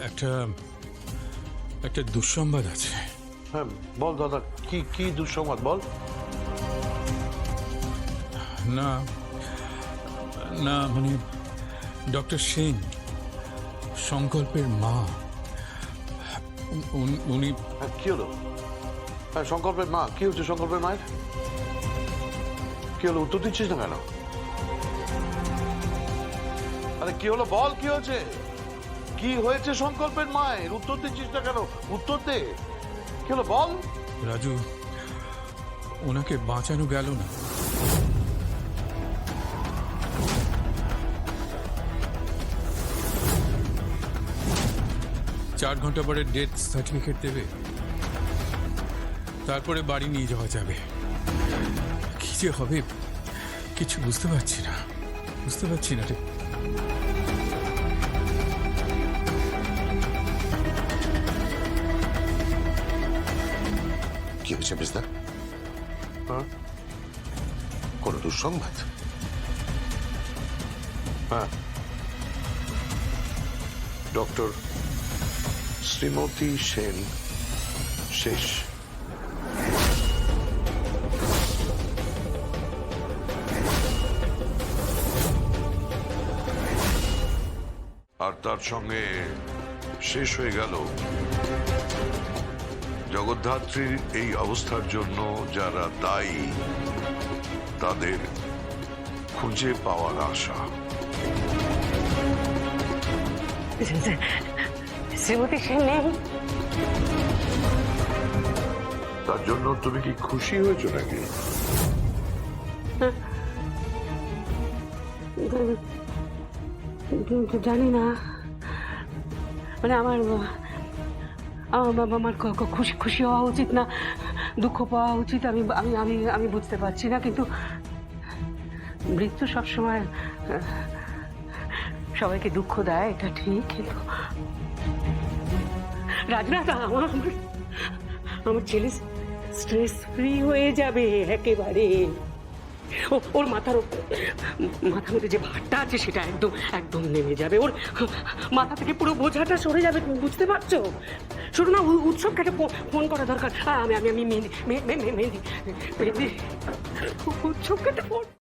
একটা একটা দুঃসংবাদ আছে। হ্যাঁ বল দাদা, কি কি দুঃসংবাদ বল। না না মানে ডক্টর সেন, সংকল্পের মা, উনি হ্যাঁ কি হলো? হ্যাঁ সংকল্পের মা, কি হচ্ছে সংকল্পের মায়ের? কি হলো, উত্তর দিচ্ছিস না কেন? আরে কি হলো বল, কি হয়েছে? কি হয়েছে সংকল্পের মায়ের? উত্তর দিচ্ছিস না কেন? উত্তর দে, কি হলো বল। রাজু, ওনাকে বাঁচানো গেল না। চার ঘন্টা পরে ডেথ সার্টিফিকেট দেবে, তারপরে বাড়ি নিয়ে যাওয়া যাবে। কি যে হবে কিছু বুঝতে পারছি না রে। কি হয়েছে বিজদা? হ্যাঁ কোন দুঃসংবাদ? হ্যাঁ, ডক্টর শ্রীমতী সেন শেষ। আর তার সঙ্গে শেষ হয়ে গেল জগদ্ধাত্রীর এই অবস্থার জন্য যারা দায়ী তাদের খুঁজে পাওয়ার আশা। শ্রীমতী সেন নেই? তার জন্য তুমি কি খুশি হয়েছো নাকি? কিন্তু জানি না, মানে আমার আমার খুশি খুশি হওয়া উচিত না দুঃখ পাওয়া উচিত, আমি আমি আমি আমি বুঝতে পারছি না। কিন্তু মৃত্যু সবসময় সবাইকে দুঃখ দেয়, এটা ঠিক। কিন্তু রাজনাথ, আমার ছেলে স্ট্রেস ফ্রি হয়ে যাবে একেবারে। ওর মাথার মধ্যে যে ভারটা আছে সেটা একদম একদম নেমে যাবে। ওর মাথা থেকে পুরো বোঝাটা সরে যাবে, তুমি বুঝতে পারছো? শুধু না, উৎসবটাকে ফোন করা দরকার। আমি আমি আমি মেহেন্দি উৎসবকে ফোন